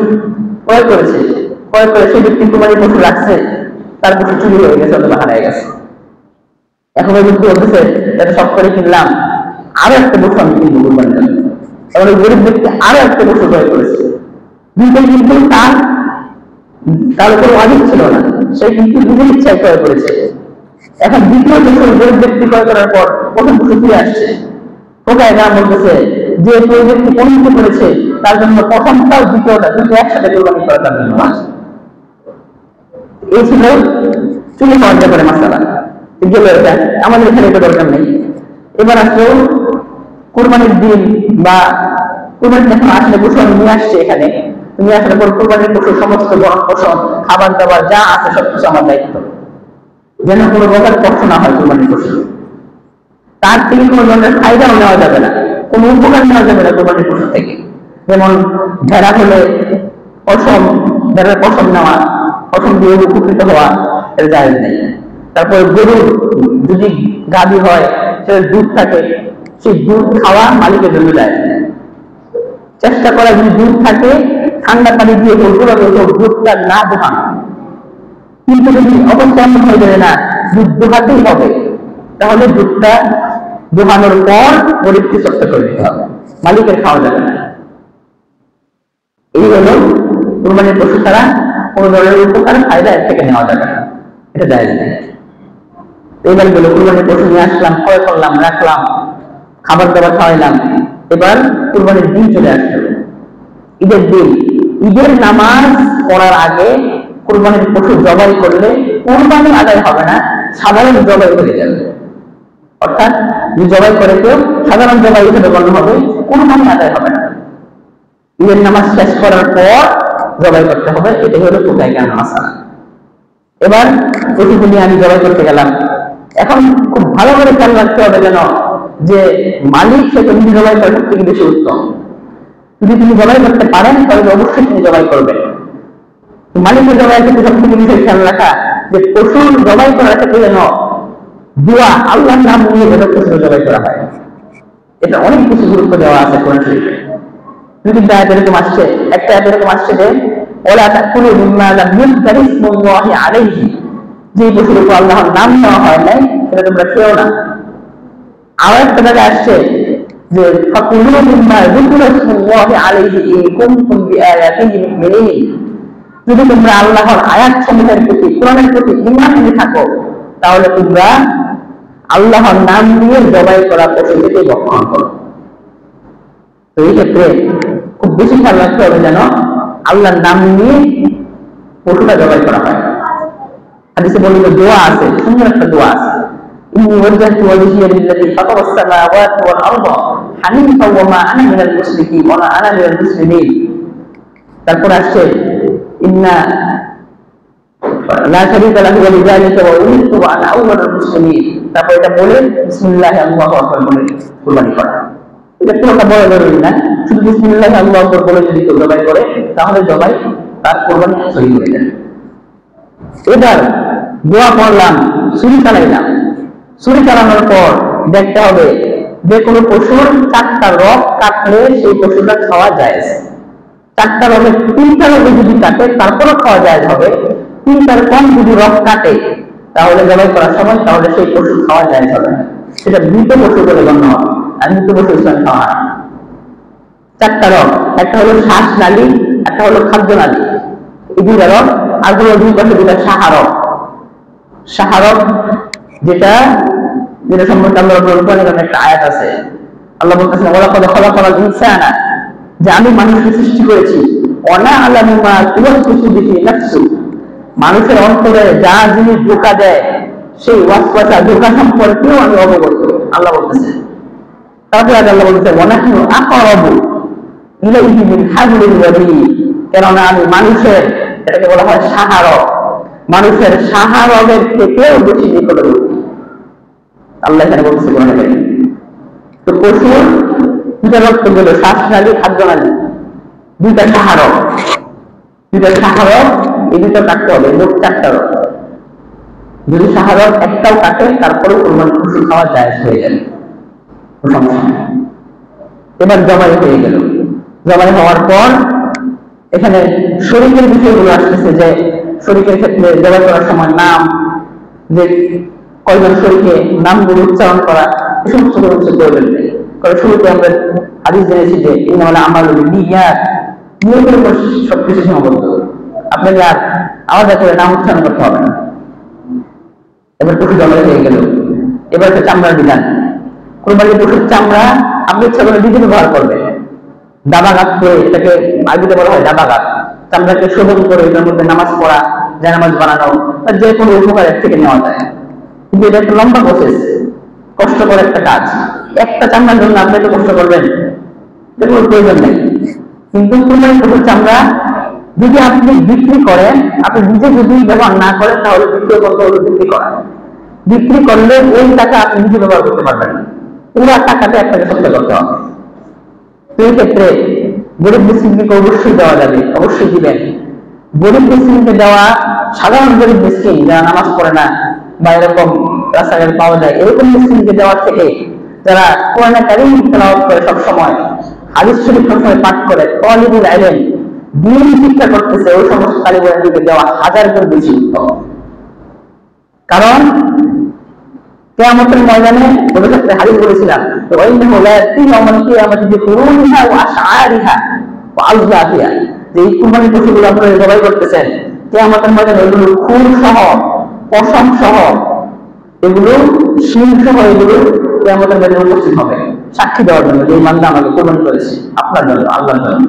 ক্রয় করেছে, ক্রয় করে সেই ব্যক্তি কুরবানির পশু রাখছে, তার পশু চুরি হয়ে গেছে অথবা হারিয়ে গেছে। এখন ওই ব্যক্তি বলতেছে এটা সব করে কিনলাম, আরো একটা পশু আমি কিনবো কুরবানির জন্য। এখন ওই গরিব ব্যক্তি আরো একটা পশু ক্রয় করেছে, দুইটাই কিন্তু তার উপর ওয়াজিব ছিল না, সে কিন্তু নিজের ইচ্ছায় ক্রয় করেছে। এখন দ্বিতীয় পশু গরিব ব্যক্তি ক্রয় করার পর প্রথম পশু ফিরে আসছে, ফুকাহায়ে কেরাম বলতেছে যে ওই ব্যক্তি অনুমতি করেছে তার জন্য প্রথমটাও দ্বিতীয়টা দুটো একসাথে কুরবানি করা তার জন্য। এই ছিল চুরি হওয়ার ব্যাপারে মাসআলা। গেল এটা, আমাদের এখানে এটা দরকার নেই। এবার আসলো কুরবানির দিন বা কুরবানির যখন আসলে পশু নিয়ে আসছে, এখানে নিয়ে আসার পর কুরবানির পশু সমস্ত গরম পোষণ খাবার দাবার যা আছে সবকিছু আমার দায়িত্ব, যেন কোনো প্রকার কষ্ট না হয় কুরবানির পশু। তার থেকে কোনো ধরনের ফায়দাও নেওয়া যাবে না, কোনো উপকার নেওয়া যাবে না কুরবানির পশু থেকে। যেমন ভেড়া হলে পশম, ভেড়ার পশম নেওয়া, পশম দিয়ে উপকৃত হওয়া, এটা জায়েজ নেই। তারপর গরুর যদি গাভী হয়, সেটা দুধ থাকে, সেই দুধ খাওয়া মালিকের জন্য জায়েজ নেই। চেষ্টা করা যদি দুধ থাকে ঠান্ডা পানি দিয়ে দুধটা না দোহানো, কিন্তু যদি অবস্থা এমন হয়ে যাবে না দুধ দোহাতেই হবে, তাহলে দুধটা দোহানোর পর গরিবকে সত্য করে দিতে হবে, মালিকের খাওয়া যাবে না। এই হলো কুরবানির পশু ছাড়া কোন ধরনের উপকার ফায়দা এর থেকে নেওয়া যাবে না, এটা জায়েজ নেই। এইবার বলে কুরবানির পশু নিয়ে আসলাম, ক্রয় করলাম, রাখলাম, খাবার দাবার খাওয়াইলাম, এবার কুরবানির দিন চলে আসলো, ঈদের দিন। ঈদের নামাজ পড়ার আগে কুরবানির পশু জবাই করলে কুরবানি আদায় হবে না, সাধারণ জবাই হয়ে যাবে। অর্থাৎ যে জবাই করে কেউ সাধারণ জবাই হিসেবে গণ্য হবে, কুরবানি আদায় হবে না। ঈদের নামাজ শেষ করার পর জবাই করতে হবে, এটাই হলো কোথায় কেন মাসালা। এবার পশুগুলি আমি জবাই করতে গেলাম, এখন খুব ভালো করে খেয়াল রাখতে হবে যেন যে মালিক সে তুমি জবাই করা সব থেকে বেশি উত্তম। যদি তিনি জবাই করতে পারেন তাহলে অবশ্যই তিনি জবাই করবেন। মালিকের জবাইয়ের ক্ষেত্রে সব থেকে বেশি খেয়াল রাখা যে পশুর জবাই করার ক্ষেত্রে যেন দোয়া আল্লাহর নাম নিয়ে যেন পশুর জবাই করা হয়, এটা অনেক কিছু গুরুত্ব দেওয়া আছে কোরআন শরীফে। বিভিন্ন আয়াত এরকম আসছে, একটা আয়াত এরকম আসছে যে ওয়ালা তাকুলু মিম্মা লাম ইউযকার ইসমুল্লাহি আলাইহি, যে পশুর উপর আল্লাহর নাম নেওয়া হয় নাই সেটা তোমরা খেও না। আর একটা জায়গায় আসছে যে ফাকুলু মিম্মা যুকিরা ইসমুল্লাহি আলাইহি ইন কুনতুম বিআয়াতিহি মুমিনিন, যদি তোমরা আল্লাহর আয়াত সমূহের প্রতি, কোরআনের প্রতি ঈমান নিয়ে থাকো তাহলে তোমরা আল্লাহর নাম নিয়ে জবাই করা পশু থেকে ভক্ষণ করো। তো এই ক্ষেত্রে খুব বেশি খেয়াল রাখতে হবে যেন আল্লাহর নাম নিয়ে পশুটা জবাই করা হয়। হাদিসে বলল দোয়া আছে, সুন্দর একটা দোয়া আছে, ইন্নী ওয়াজজাহতু ওয়াজহিয়া লিল্লাযী ফাতারাস সামাওয়াতি ওয়াল আরদা হানিফাও ওয়া মা আনা মিনাল মুশরিকিন ওয়া আনা মিনাল মুসলিমিন। তারপর আসছে ইন্না লা শারীকা লাহু ওয়া লিযালিকা ওয়া উমিরতু ওয়া আনা আউওয়ালুল মুসলিমিন। তারপর এটা বলে বিসমিল্লাহি আল্লাহু আকবার বলে কুরবানি করা। এটা পুরোটা বড় জরুরি না, শুধু বিসমিল্লাহি আল্লাহু আকবার বলে যদি কেউ জবাই করে তাহলে জবাই তার কুরবানি সহি হয়ে যাবে। এবার দোয়া পড়লাম, ছুরি চালাইলাম, ছুরি চালানোর পর দেখতে হবে যে কোনো পশুর 4টা রগ কাটলে সেই পশুটা খাওয়া যায়। 4টা রগের 3টা রগে যদি কাটে তারপরও খাওয়া যায় হবে, 3টার কম যদি রগ কাটে তাহলে জবাই করার সময় তাহলে সেই পশু খাওয়া যায় হবে না, সেটা মৃত পশু বলে গণ্য হবে, আর মৃত পশু ইসলাম খাওয়া হয়। 4টা রগ, একটা হলো শ্বাস নালী, একটা হলো খাদ্য নালী, এই 2টা রগ, আর হলো 2 পাশে 2টা সাহারক। সাহারক যেটা যেটা সম্পর্কে আল্লাহ রাব্বুল আলামিন একটা আয়াত আছে, আল্লাহ বলতেছেন ওয়ালাকাদ খালাকাল ইনসানা, যে আমি মানুষকে সৃষ্টি করেছি, ওয়ানা আলামু মা তুওয়াসওয়াসু বিহি নাফসু, মানুষের অন্তরে যা জিনিস ঢোকা দেয় সেই ওয়াসওয়াসা ঢোকা সম্পর্কেও আমি অবগত, আল্লাহ বলতেছেন। তারপরে আল্লাহ বলতেছেন ওয়ানাহনু আকরাবু ইলাইহি মিন হাবলিল ওয়ারিদ, কেননা আমি মানুষের, এটাকে বলা হয় সাহারক, মানুষের সাহারকের থেকেও বেশি নিকটবর্তী, আল্লাহ এখানে বলতেছে কোরআনে কারীমে। তো পশুর 2টা রক্ত গেল, শ্বাসনালী, খাদ্যনালী, 2টা সাহারক, 2টা সাহারক, এই 2টা কাটতে হবে, মোট 4টা রক। যদি সাহারক একটাও কাটে তারপরেও কুরবানি পশু খাওয়া জায়েজ হয়ে যাবে, সমস্যা নেই। এবার জবাই হয়ে গেল, জবাই হওয়ার পর এখানে শরীকের বিষয়গুলো আসতেছে, যে শরীকের ক্ষেত্রে জবাই করার সময় নাম, যে কয়জন শরীকে নামগুলো উচ্চারণ করা, এই সমস্ত কিছু প্রয়োজন নেই। কারণ শুরুতে আমরা হাদিস জেনেছি যে ইন্নামাল আমালু বিনিয়াত, নিয়তের উপর সবকিছু সীমাবদ্ধ, আপনাকে আর আলাদা করে নাম উচ্চারণ করতে হবে না। এবার পশু জবাই হয়ে গেল, এবার একটা চামড়ার বিধান। কুরবানির পশুর চামড়া আপনি ইচ্ছা করে নিজে ব্যবহার করবেন, দাবাঘাত করে, এটাকে আরবিতে বলা হয় দাবাঘাত, চামড়াকে শোধন করে এটার মধ্যে নামাজ পড়া, জায়নামাজ বানানো, যে কোনো উপকার এর থেকে নেওয়া যায়। কিন্তু এটা একটা লম্বা প্রসেস, কষ্টকর একটা কাজ। একটা চামড়ার জন্য আপনি তো কষ্ট করবেন, এটা কোনো প্রয়োজন নেই। কিন্তু কুরবানির পশুর চামড়া যদি আপনি বিক্রি করেন, আপনি নিজে যদি ব্যবহার না করেন তাহলে বিক্রি করতে হলে বিক্রি করা, বিক্রি করলে ওই টাকা আপনি নিজে ব্যবহার করতে পারবেন, পুরো টাকাটা আপনাকে সত্য করতে হবে। তো এই ক্ষেত্রে গরিব মিসকিনকে অবশ্যই দেওয়া যাবে, অবশ্যই দিবেন। গরিব মিসকিনকে দেওয়া, সাধারণ গরিব মিসকিন যারা নামাজ পড়ে না বা এরকম রাস্তাঘাটে পাওয়া যায়, এরকম মিসকিনকে দেওয়ার থেকে যারা কোরআন কারীম তেলাওয়াত করে সবসময়, হাদিস শরীফ সবসময় পাঠ করে, তালিবুল ইলম দ্বীন শিক্ষা করতেছে, ওই সমস্ত তালিবুল ইলমকে দেওয়া হাজার গুণ বেশি উত্তম। কারণ কিয়ামতের ময়দানে ওদের সাথে হাদিস বলেছিলাম, তো ওয়াইন্নাহু লা ইয়াতি ইয়াউমাল কিয়ামাতি বিকুরুনিহা ওয়া আশআরিহা ওয়া আযলাফিহা, যে এই কুরবানির পশুগুলো আপনারা জবাই করতেছেন, কিয়ামতের ময়দানে এগুলো খুর সহ, পশম সহ, এগুলো শিং সহ, এগুলো কিয়ামতের ময়দানে উপস্থিত হবে সাক্ষী দেওয়ার জন্য যে বান্দা আমাকে কুরবানি করেছে আপনার জন্য, আল্লাহর জন্য।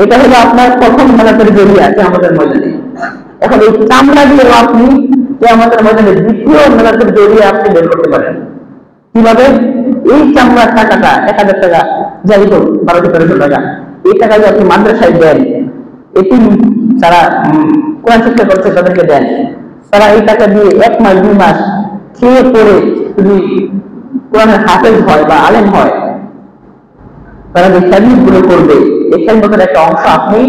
এটা হলো আপনার প্রথম মেলাতের জরিয়া কিয়ামতের ময়দানে। এখন এই চামড়া দিয়ে আপনি কিয়ামতের ময়দানে দ্বিতীয় মেলাতের জরিয়া আপনি বের করতে পারেন। কিভাবে? এই চামড়ার টাকাটা 1000 টাকা, যাই হোক 1200-1300 টাকা, এই টাকা যদি আপনি মাদ্রাসায় দেন, এটি যারা কোরআন শিক্ষা করছে তাদেরকে দেন, তারা এই টাকা দিয়ে 1 মাস 2 মাস খেয়ে পড়ে যদি কোরআনের হাফেজ হয় বা আলেম হয়, তারা যে খেদমত গুলো করবে, এই খেদমতের একটা অংশ আপনি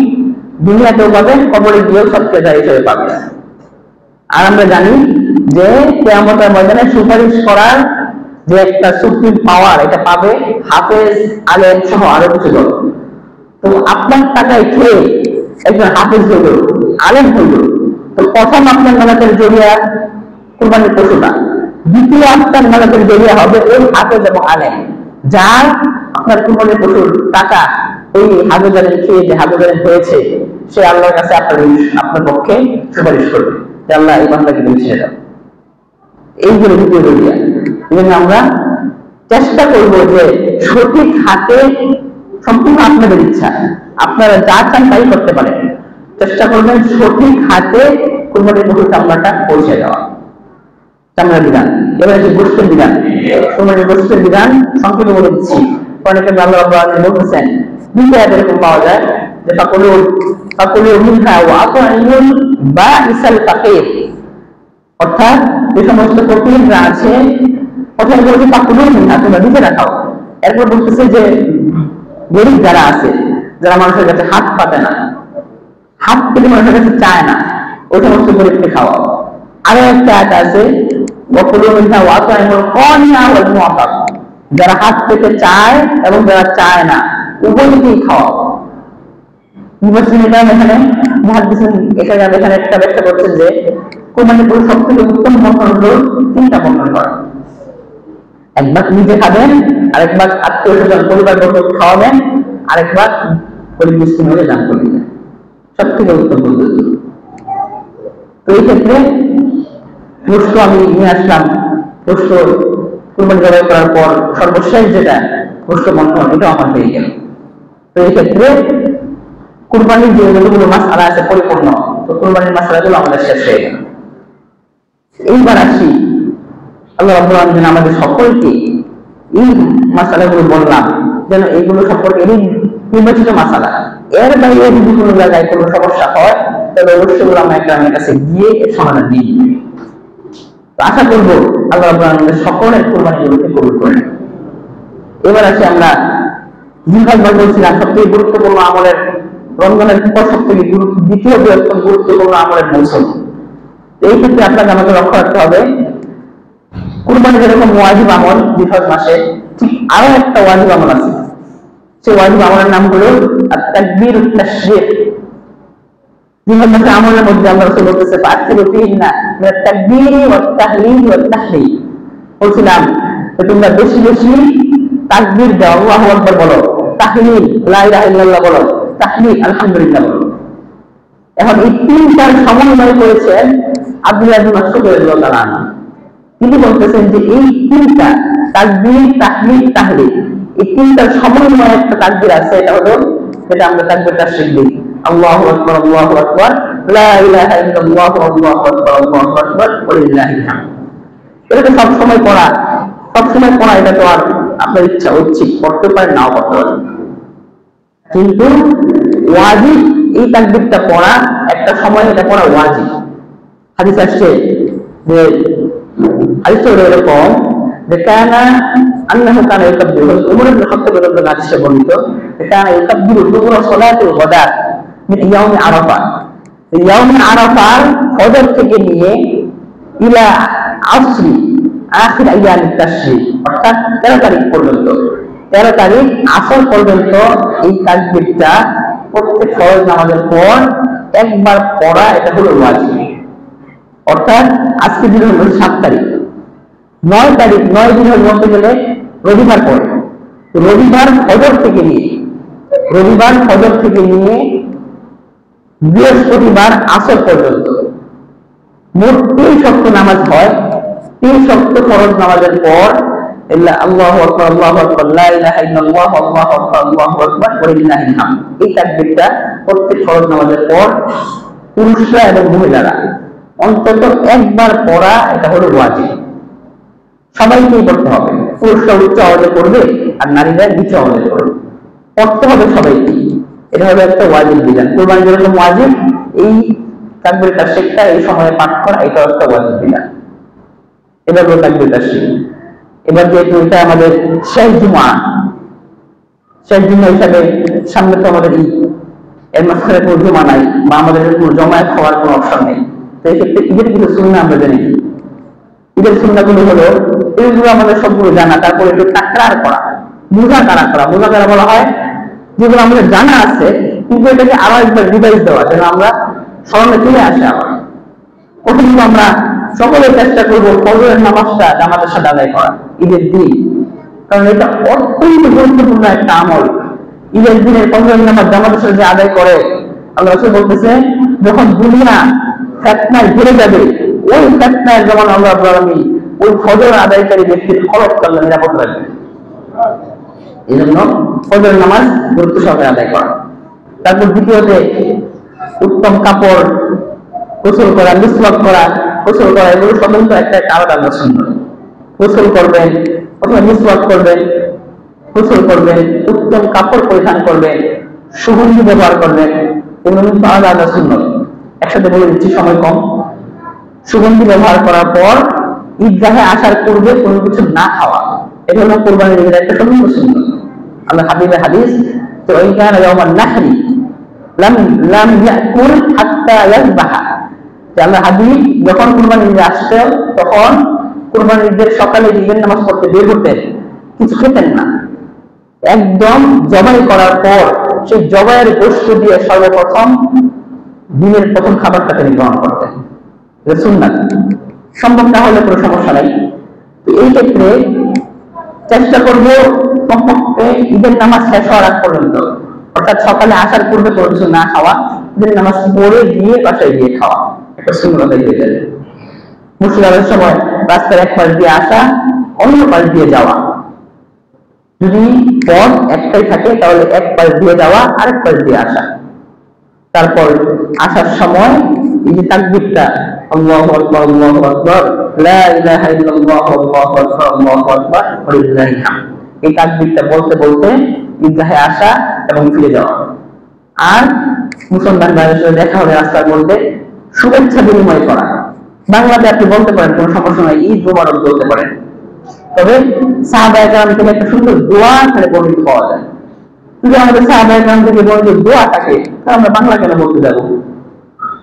দুনিয়াতেও পাবেন, কবরে গিয়েও সবচেয়ে দায়ী হিসেবে পাবেন। আর আমরা জানি যে কিয়ামতের ময়দানে সুপারিশ করার যে একটা সুপ্রিম পাওয়ার, এটা পাবে হাফেজ, আলেম সহ আরো কিছু লোক। তো আপনার টাকায় খেয়ে একজন হাফেজ হইল, আলেম হইল, তো প্রথম আপনার মেলাতের জরিয়া কুরবানির পশুটা, দ্বিতীয় আপনার মেলাতের জরিয়া হবে ওই হাফেজ এবং আলেম, যার আপনার কুরবানির পশুর টাকা ওই হাফেজ আলেম খেয়ে যে হাফেজ আলেম হয়েছে, সে আল্লাহর কাছে আপনার পক্ষে সুপারিশ করবে যে আল্লাহ এই বান্দাকে তুমি ছেড়ে দাও। এইগুলো দ্বিতীয় জরিয়া। এবং আমরা চেষ্টা করব যে সঠিক হাতে, সম্পূর্ণ আপনাদের ইচ্ছা, আপনারা যা চান তাই করতে পারেন, চেষ্টা করবেন সঠিক হাতে কুরবানির পশুর চামড়াটা পৌঁছে দেওয়া। চামড়ার বিধান, এবার হচ্ছে গোশতের বিধান। কুরবানির গোশতের বিধান সংক্ষেপে বলে দিচ্ছি। অনেকে আল্লাহ রাব্বুল আলামিন বলতেছেন, দুইটা এরকম পাওয়া যায় যে ফাকুলু মিনহা ওয়া আত'ইমুল বাইসাল ফাকির, অর্থাৎ যে সমস্ত ফকিররা আছে, প্রথমে বলছে ফাকুলু মিনহা, তোমরা দিতে রাখাও। এরপর বলতেছে যে গরিব যারা আছে, যারা মানুষের কাছে হাত পাতে না, হাত পেতে মানুষের কাছে চায় না, ওই সমস্ত গরিবকে খাওয়াও। আরো একটা আয়াত আছে, ওয়াকুলু মিনহা ওয়া আত'ইমুল কানিয়া ওয়াল মুআতাক, যারা হাত পেতে চায় এবং যারা চায় না, উভয়কেই খাওয়াও। এখানে মুহাদ্দিসিন এখানে একটা ব্যাখ্যা করছেন যে কুরবানির পশু সবথেকে উত্তম বর্ণনা হলো 3টা বর্ণনা করা। একবার নিজে খাবেন, আরেকবার আত্মীয় স্বজন পরিবার বর্গ খাওয়াবেন, আরেকবার গরিব মিসকিন হলে দান করে দিবেন, সবথেকে উত্তম পদ্ধতি। তো এই ক্ষেত্রে গোশত আমি নিয়ে আসলাম, গোশত কুরবানি জবাই করার পর সর্বশেষ যেটা গোশত বন্টন, এটা আমার হয়ে গেল। তো এই ক্ষেত্রে কুরবানির যে যতগুলো মাসআলা আছে পরিপূর্ণ, তো কুরবানির মাসআলাগুলো আমাদের শেষ হয়ে গেল। এইবার আসি, আল্লাহ রাব্বুল আলামিন আমাদের সকলকে এই মাসআলাগুলো বললাম যেন এইগুলো সম্পর্কে নির্বাচিত মাসআলা, এর বাইরে যদি কোনো জায়গায় কোনো সমস্যা হয় তাহলে অবশ্যই উলামা ইকরামের কাছে গিয়ে এর সমাধান দিই। আশা করব আল্লাহ রাব্বুল আলামিন সকলের কুরবানিগুলোকে কবুল করেন। এবার আসি আমরা জিহাদ বলছিলাম সবথেকে গুরুত্বপূর্ণ আমলের, রমজানের পর সবথেকে দ্বিতীয় বৃহত্তম গুরুত্বপূর্ণ আমলের মৌসুম। এই ক্ষেত্রে আপনাকে আমাকে লক্ষ্য রাখতে হবে, কুরবানি যেরকম ওয়াজিব আমল জিহাদ মাসে, ঠিক আরো একটা ওয়াজিব আমল আছে। সেই ওয়াজিব আমলের নাম হলো আত-তাকবীর ওয়াত তাশরীক। জিহাদ মাসে আমলের মধ্যে আল্লাহ রাসূল বলতেছে ফাআতিরু ফিহিন্না মিনাত তাকবীর ওয়াত তাহলিল ওয়াত তাহলিল, বলছিলাম তোমরা বেশি বেশি তাকবীর দাও, আল্লাহু আকবার বলো, তাহলিল লা ইলাহা ইল্লাল্লাহ বলো, তাহলিল আলহামদুলিল্লাহ বলো। এখন এই 3টার সমন্বয় করেছেন আব্দুল্লাহ ইবনে মাসউদ রাদিয়াল্লাহু তাআলা। তিনি বলতেছেন যে এই 3টা তাকবীর, তাহলিল, তাহলিল, এই 3টার সমন্বয় একটা তাকবীর আছে, এটা হলো যেটা আমরা তাকবীর তাশরীক দিই, আল্লাহু আকবার, আল্লাহু আকবার, লা ইলাহা ইল্লাল্লাহ, আল্লাহু আকবার, আল্লাহু আকবার, ওয়ালিল্লাহিল হামদ। এটা সব সময় পড়া, এটা তো আর আপনার ইচ্ছা, ঐচ্ছিক পড়তে পারেন, নাও পড়তে পারেন, কিন্তু ওয়াজিব এই তাকবীরটা পড়া, একটা সময় এটা পড়া ওয়াজিব। হাদিস আসছে যে হাদিস হলো এরকম যে কানা আল্লাহ তাআলা ইউকাব্বিরু, উমর ইবনে খাত্তাব রাদিয়াল্লাহু আনহু হাদিসে বর্ণিত, কানা ইউকাব্বিরু দুবুরা সালাতিল গাদাত মিন ইয়াউমি আরাফা, ইয়াউমি আরাফার ফজর থেকে নিয়ে ইলা আসরি আখির আইয়ামিত তাশরিক, অর্থাৎ 13 তারিখ পর্যন্ত, 13 তারিখ আসর পর্যন্ত এই তাকবীরটা প্রত্যেক ফরজ নামাজের পর একবার পড়া, এটা হলো ওয়াজিব। অর্থাৎ আজকে দিন হলো 7 তারিখ, 9 তারিখ, 9 দিন বলতে গেলে রবিবার পরে, রবিবার ফজর থেকে নিয়ে বৃহস্পতিবার আসর পর্যন্ত মোট 3 ওয়াক্ত নামাজ হয়। 3 ওয়াক্ত ফরজ নামাজের পর আল্লাহু আকবার, আল্লাহু আকবার, লা ইলাহা ইল্লাল্লাহ, আল্লাহু আকবার, আল্লাহু আকবার, ওয়ালিল্লাহিল হামদ, এই তাকবীরটা প্রত্যেক ফরজ নামাজের পর পুরুষরা এবং মহিলারা অন্তত একবার পড়া, এটা হলো ওয়াজিব। সবাইকেই করতে হবে, পুরুষরা উচ্চ আওয়াজে করবে আর নারীরা নিচু আওয়াজে করবে, পড়তে হবে সবাইকে। এটা হলো একটা ওয়াজিব বিধান। কুরবানি যেরকম ওয়াজিব, এই তাকবীর তাশরিকটা এই সময়ে পাঠ করা, এটা একটা ওয়াজিব বিধান। এবার হলো তাকবীর তাশরিক। এবার যেহেতু এটা আমাদের শেষ জুমা হিসাবে সামনে তো আমাদের ঈদ, এর মাঝখানে কোনো জুমা নাই বা আমাদের কোনো জমায়েত হওয়ার কোনো অপশন নেই। তো এই ক্ষেত্রে ঈদের কিছু সুন্নাহ আমরা জেনে নিই। ঈদের সুন্নাহগুলো হলো, এইগুলো আমাদের সবগুলো জানা, তারপরে একটু তাকরার করা, মুযাকারা বলা হয়, যেগুলো আমাদের জানা আছে কিন্তু এটাকে আরো একবার রিভাইজ দেওয়া, যেন আমরা স্মরণে চলে আসে আবার। প্রথমত আমরা সকলে চেষ্টা করবো ফজরের নামাজটা জামাতের সাথে আদায় করা ঈদের দিন, কারণ এটা অত্যন্ত গুরুত্বপূর্ণ একটা আমল। ঈদের দিনে ফজরের নামাজ জামাতের সাথে আদায় করে, আল্লাহ রাসূল বলতেছে, যখন দুনিয়া ফিতনায় ঘিরে যাবে, ওই ফিতনায় যেমন আল্লাহ রাব্বুল আলামিন ওই ফজর আদায়কারী ব্যক্তির খরচ আল্লাহ নিরাপদ রাখবে। এই জন্য ফজরের নামাজ গুরুত্ব সহকারে আদায় করা। তারপর দ্বিতীয়তে উত্তম কাপড়, গোসল করা, মিসওয়াক করা, এগুলো সম্বন্ধে একটা আলাদা আলাদা সুন্নাহ। গোসল করবেন, অথবা মিসওয়াক করবেন, গোসল করবেন, উত্তম কাপড় পরিধান করবেন, সুগন্ধি ব্যবহার করবেন, এগুলো কিন্তু আলাদা আলাদা সুন্নাহ। একসাথে বলে দিচ্ছি, সময় কম। সুগন্ধি ব্যবহার করার পর ঈদগাহে আসার পূর্বে কোনো কিছু না খাওয়া, এটা হলো কুরবানির ঈদের একটা সম্পূর্ণ সুন্নাহ। আল্লাহ হাবিবের হাদিস, তো এই কারণে ইয়াউমান নাহরি লাম ইয়াকুল হাত্তা ইয়াযবাহা, যে আল্লাহ হাবিব যখন কুরবানির ঈদে আসতেন তখন কুরবানির ঈদের সকালে ঈদের নামাজ পড়তে বের হতেন, কিছু খেতেন না, একদম জবাই করার পর সেই জবাইয়ের গোশত দিয়ে সর্বপ্রথম দিনের প্রথম খাবারটা তিনি গ্রহণ করতেন। এটা সুন্নাত। সম্ভব না হলে কোনো সমস্যা নাই। তো এই ক্ষেত্রে চেষ্টা করবো কমপক্ষে ঈদের নামাজ শেষ হওয়ার আগ পর্যন্ত, অর্থাৎ সকালে আসার পূর্বে কোনো কিছু না খাওয়া, ঈদের নামাজ পড়ে গিয়ে বাসায় গিয়ে খাওয়া, একটা সুন্নাত হয়ে যাবে। মুসলিমের সময় রাস্তার এক পাশ দিয়ে আসা, অন্য পাশ দিয়ে যাওয়া, যদি পথ একটাই থাকে তাহলে এক পাশ দিয়ে যাওয়া, আরেক পাশ দিয়ে আসা। তারপর আসার সময় এই যে তাকবীরটা, আল্লাহু আকবার, আল্লাহু আকবার, লা ইলাহা ইল্লাল্লাহ, আল্লাহু আকবার, আল্লাহু আকবার, ওয়ালিল্লাহিল হামদ, এই তাকবীরটা বলতে বলতে ঈদগাহে আসা এবং ফিরে যাওয়া। আর মুসলমান ভাইদের সাথে দেখা হলে রাস্তার মধ্যে শুভেচ্ছা বিনিময় করা। বাংলাতে আপনি বলতে পারেন, কোনো সমস্যা নাই, ঈদ মোবারক বলতে পারেন, তবে সাহাবায়ে কেরাম থেকে একটা সুন্দর দোয়া এখানে বর্ণিত পাওয়া যায়। যদি আমাদের সাহাবায়ে কেরাম থেকে বর্ণিত দোয়া থাকে, তাহলে আমরা বাংলা কেন বলতে যাবো?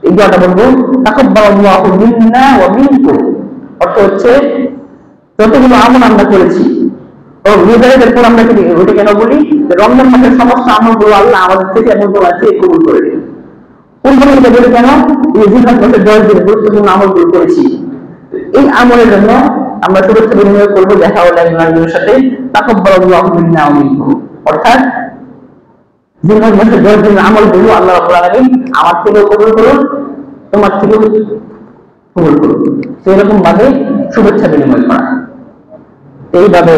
এই দোয়াটা বলবো, তাকাব্বালাল্লাহু মিন্না ওয়া মিনকুম, অর্থ হচ্ছে যতগুলো আমল আমরা করেছি, ও হৃদয়ের পর আমরা ওটা কেন বলি, রমজান মাসের সমস্ত আমলগুলো আল্লাহ আমাদের থেকে এবং তোমার থেকে কবুল করে দিন। কুরবানি ঈদে বলে কেন, এই জিহাদ মাসের 10 দিন গুরুত্বপূর্ণ আমলগুলো করেছি, এই আমলের জন্য আমরা শুভেচ্ছা বিনিময় করবো দেখা হলে একজনের সাথে, তাকাব্বালাল্লাহু মিন্না ওয়া মিনকুম, অর্থাৎ জিহাদ মাসের 10 দিন আমলগুলো আল্লাহ রাব্বুল আলামিন আমার থেকেও কবুল করুন, তোমার থেকেও কবুল করুন। সেরকম ভাবে শুভেচ্ছা বিনিময় করা। এইভাবে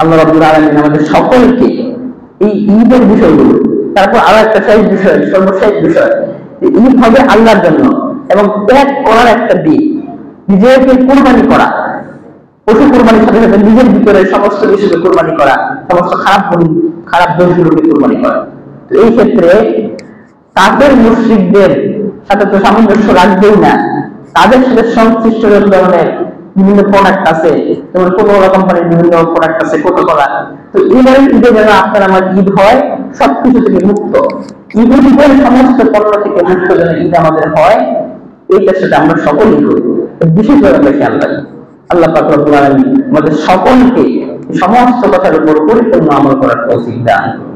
আল্লাহ রাব্বুল আলামিন আমাদের সকলকে এই ঈদের বিষয়গুলো, তারপর আরো একটা শেষ বিষয়, সর্বশেষ বিষয়, ঈদ হবে আল্লাহর জন্য এবং ত্যাগ করার একটা দিক, নিজেকে কুরবানি করা, পশু কুরবানির সাথে সাথে নিজের ভিতরে সমস্ত বিষয়কে কুরবানি করা, সমস্ত খারাপ দোষগুলোকে কুরবানি করা। তো এই ক্ষেত্রে কাফের মুশরিকদের সাথে তো সামঞ্জস্য রাখবেই না, তাদের সাথে সংশ্লিষ্ট ধরনের বিভিন্ন প্রোডাক্ট আছে, তোমার কোকা কোম্পানির বিভিন্ন প্রোডাক্ট আছে, কোকা কোলা। তো এবারে ঈদে যেন আপনার আমার ঈদ হয় সবকিছু থেকে মুক্ত, ঈদের সমস্ত পণ্য থেকে মুক্ত যেন ঈদ আমাদের হয়, এইটার সাথে আমরা সকলেই করি, বিশেষভাবে আমরা খেয়াল রাখি। আল্লাহ পাক রব্বুল আলামিন আমাদের সকলকে সমস্ত কথার উপর পরিপূর্ণ আমল করার তৌফিক দান করুন।